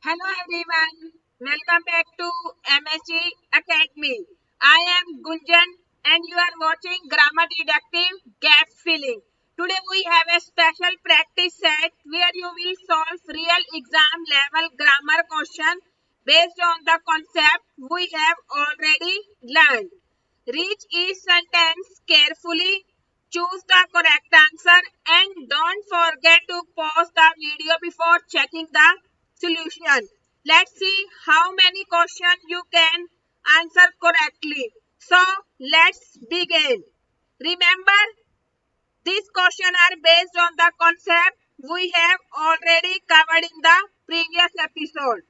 Hello everyone, welcome back to MSG Academy. I am Gunjan and you are watching Grammar Deductive Gap Filling. Today we have a special practice set where you will solve real exam level grammar question based on the concept we have already learned. Read each sentence carefully, choose the correct answer and don't forget to pause the video before checking the solution. Let's see how many questions you can answer correctly. So let's begin. Remember, these questions are based on the concept we have already covered in the previous episode.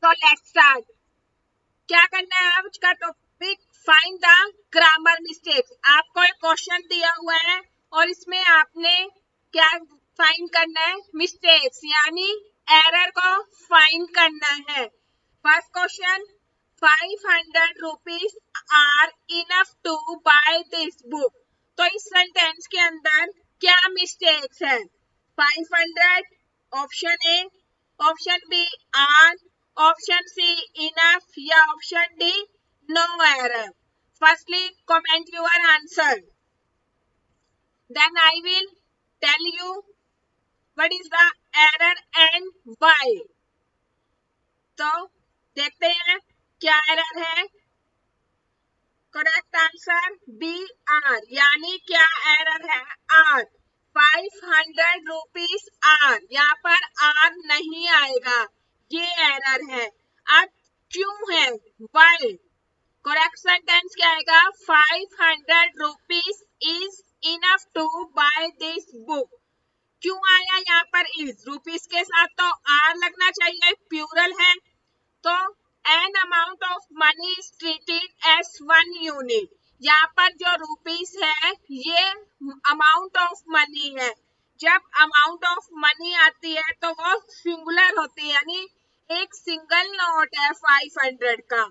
So let's start. क्या करना है आज का topic? Find the grammar mistakes. आपको एक question दिया हुआ है और इसमें आपने क्या फाइंड करना है? मिस्टेक्स यानी एरर को फाइंड करना है। First question, 500 rupees are enough to buy this book. तो इस सेंटेंस के अंदर क्या मिस्टेक्स है? 500, option A, option B are, option C enough या option D no error. Firstly comment your answer, then I will tell you what is the error and why. तो देखते हैं क्या एरर है। करेक्ट आंसर बी आर, यानी क्या error है? Are. 500 rupees are, यहाँ पर आर नहीं आएगा, ये एरर है। अब क्यों है? वाई। करेक्ट सेंटेंस क्या आएगा? 500 rupees is enough to buy this book. क्यों आया यहाँ पर इज? रुपीज के साथ तो आर लगना चाहिए, प्लूरल है। तो an amount of money is treated as one unit. यहाँ पर जो रुपीस है ये अमाउंट ऑफ मनी है। जब अमाउंट ऑफ मनी आती है तो वो सिंगुलर होती है, यानी एक सिंगल नोट है 500 का।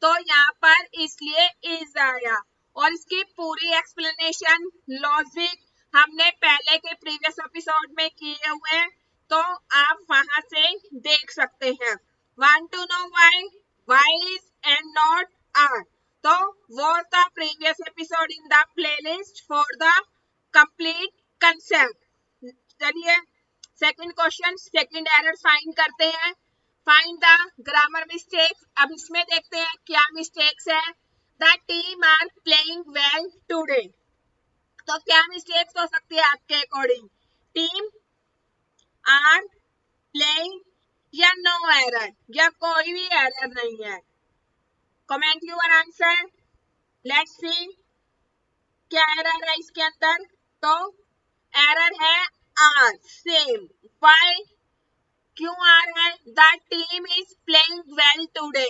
तो यहाँ पर इसलिए इज आया और इसकी पूरी एक्सप्लेनेशन, लॉजिक हमने पहले के प्रीवियस एपिसोड में किए हुए हैं, तो आप वहां से देख सकते हैं। Want to know why is and not are? So watch the previous episode in the playlist for the complete concept. चलिए second question, second error find करते हैं। Find the grammar mistakes. अब इसमें देखते हैं क्या मिस्टेक्स है। The team are playing well today. तो क्या मिस्टेक्स हो सकती है आपके अकॉर्डिंग? टीम, आर, प्लेइंग या नो एरर, या कोई भी एरर नहीं है। Comment your answer, let's see क्या एरर है इसके अंदर। तो एरर है आर, सेम। व्हाई? क्यों आर है? The team is playing well today.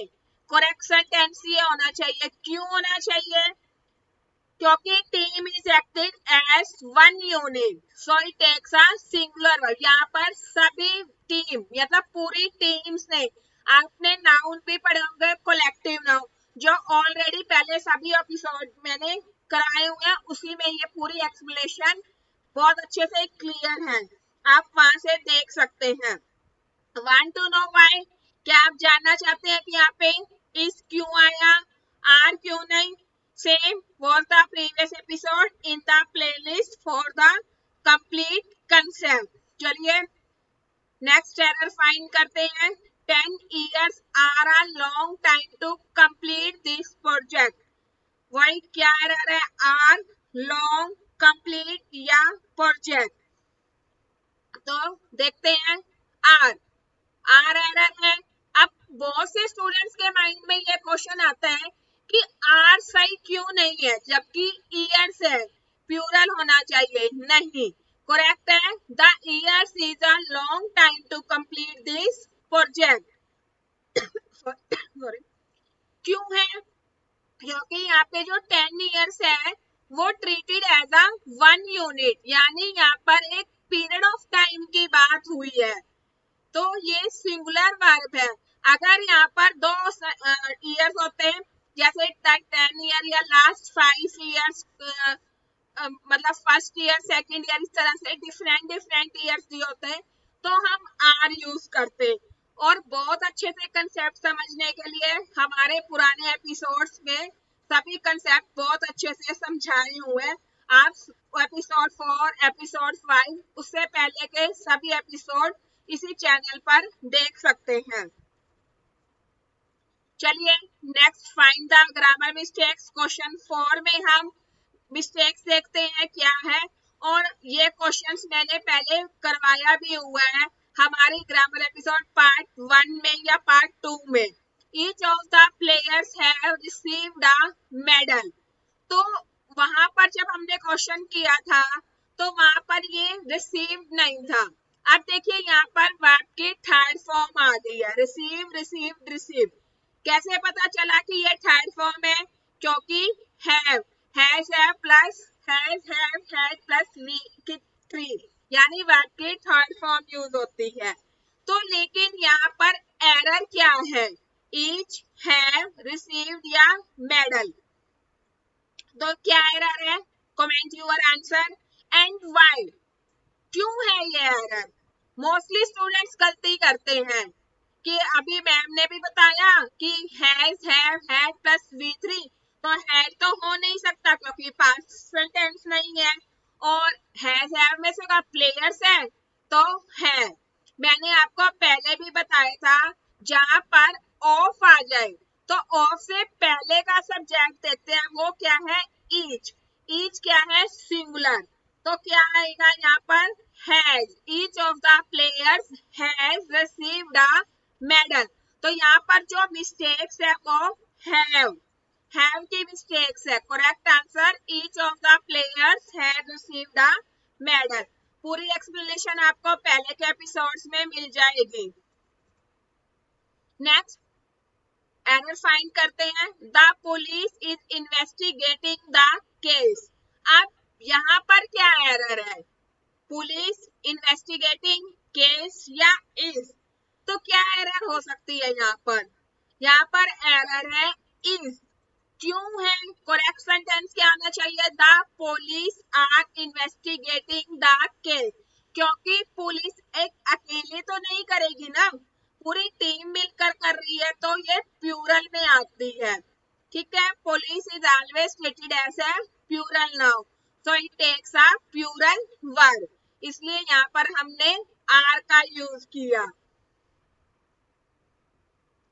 Correct sentence ये होना चाहिए। क्यों होना चाहिए? क्योंकि team is acting as one unit, so it takes a singular verb. यहाँ पर सभी टीम मतलब पूरी टीम्स ने, आपने नाउन भी पढ़े होंगे, कलेक्टिव नाउन, जो ऑलरेडी पहले सभी एपिसोड मैंने कराए हुए हैं, उसी में ये पूरी एक्सप्लेनेशन बहुत अच्छे से क्लियर है, आप वहां से देख सकते हैं। Want to know why? क्या आप जानना चाहते हैं कि यहाँ पे इस क्यों आया, आर क्यों नहीं? Same was the previous episode in the playlist for the complete concept. चलिए नेक्स्ट एरर फाइंड करते हैं। 10 years are a long time to complete this project. वही क्या एरर है? आर, लॉन्ग, कंप्लीट या प्रोजेक्ट? तो देखते हैं आर, आर एरर है। अब बहुत से स्टूडेंट्स के माइंड में ये क्वेश्चन आता है कि आर सही क्यों नहीं है जबकि ईयर्स है, प्लूरल होना चाहिए। नहीं, करेक्ट है the years is a long time to complete this project. Sorry, क्यों है? क्योंकि यहाँ पे जो 10 ईयर्स है वो treated as a one unit, यानी यहाँ पर एक पीरियड ऑफ टाइम की बात हुई है, तो ये सिंगुलर वर्ब है। अगर यहाँ पर 2 ईयर्स होते हैं, जैसे 10 ईयर या लास्ट 5 ईयर्स, मतलब फर्स्ट ईयर, सेकंड ईयर, इस तरह से डिफरेंट ईयर्स दिए होते हैं, तो हम आर यूज करते। और बहुत अच्छे से कंसेप्ट समझने के लिए हमारे पुराने एपिसोड्स में सभी कंसेप्ट बहुत अच्छे से समझाए हुए। आप एपिसोड 4, एपिसोड 5, उससे पहले के सभी एपिसोड इसी चैनल पर देख सकते हैं। चलिए next, find the grammar mistakes. Question 4 में हम मिस्टेक्स देखते हैं क्या है, और ये क्वेश्चंस मैंने पहले करवाया भी हुआ है हमारी ग्रामर एपिसोड पार्ट 1 में या पार्ट 2 में। Each of the players have received a medal. तो वहां पर जब हमने क्वेश्चन किया था तो वहां पर ये रिसीव्ड नहीं था। अब देखिए यहाँ पर वर्ब की थर्ड फॉर्म आ गई है, रिसीव, रिसीव्ड, रिसीव। कैसे पता चला कि ये थर्ड फॉर्म है? क्योंकि हैव, हैज है प्लस हैज प्लस वी की 3, यानी वर्ब की थर्ड फॉर्म यूज होती है। तो लेकिन यहाँ पर एरर क्या है? ईच, हैव, रिसीव्ड या मेडल। तो क्या एरर है? Comment your answer and why. क्यों है ये एरर? मोस्टली स्टूडेंट्स गलती करते हैं कि अभी मैम ने भी बताया कि has, have, had plus V3, तो हैड तो हो नहीं सकता क्योंकि पास्ट सेंटेंस नहीं है, और हैज, हैव में से का प्लेयर्स है तो है। मैंने आपको पहले भी बताया था जहां पर ऑफ आ जाए तो ऑफ से पहले का सब्जेक्ट देते हैं, वो क्या है? ईच। ईच क्या है? सिंगुलर। तो क्या आएगा यहाँ पर? Has. Each of the players has received a medal. तो यहाँ पर जो मिस्टेक्स है वो हैव की मिस्टेक्स है। Correct answer each of the players has received a medal. पूरी एक्सप्लेनेशन आपको पहले के एपिसोड्स में मिल जाएगी। नेक्स्ट एरर फाइंड करते हैं। The police is investigating the case. अब यहाँ पर क्या एरर है? पुलिस, इन्वेस्टिगेटिंग, केस या इज। तो क्या एरर हो सकती है यहाँ पर? यहाँ पर एरर है इज। क्यों है? करेक्ट सेंटेंस क्या आना चाहिए? The police are investigating the case. क्योंकि पुलिस एक अकेले तो नहीं करेगी ना, पूरी टीम मिलकर कर रही है, तो ये प्लूरल में आती है। ठीक है, police is always treated as a plural noun, so it takes a plural verb, इसलिए यहाँ पर हमने आर का यूज किया।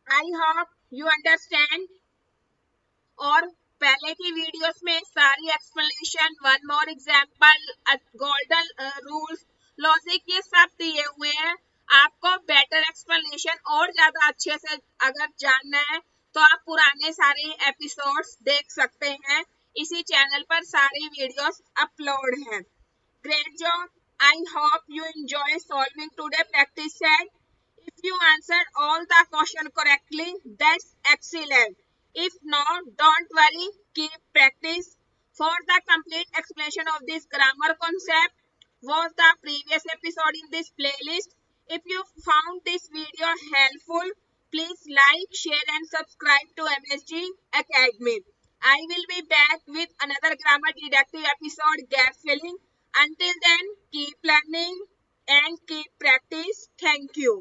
I hope you understand. और पहले की वीडियोस में सारी explanation, one more example, golden rules, logic, ये सब दिए हुए हैं। आपको बेटर एक्सप्लेनेशन और ज्यादा अच्छे से अगर जानना है तो आप पुराने सारे एपिसोड्स देख सकते हैं, इसी चैनल पर सारी वीडियोस अपलोड हैं। Great job. I hope you enjoy solving today practice set. If you answered all the question correctly, that's excellent. If not, don't worry, keep practice. For the complete explanation of this grammar concept, watch the previous episode in this playlist. If you found this video helpful, please like, share and subscribe to MSG Academy. I will be back with another grammar deductive episode, gap filling. Until then, keep learning and keep practice. Thank you.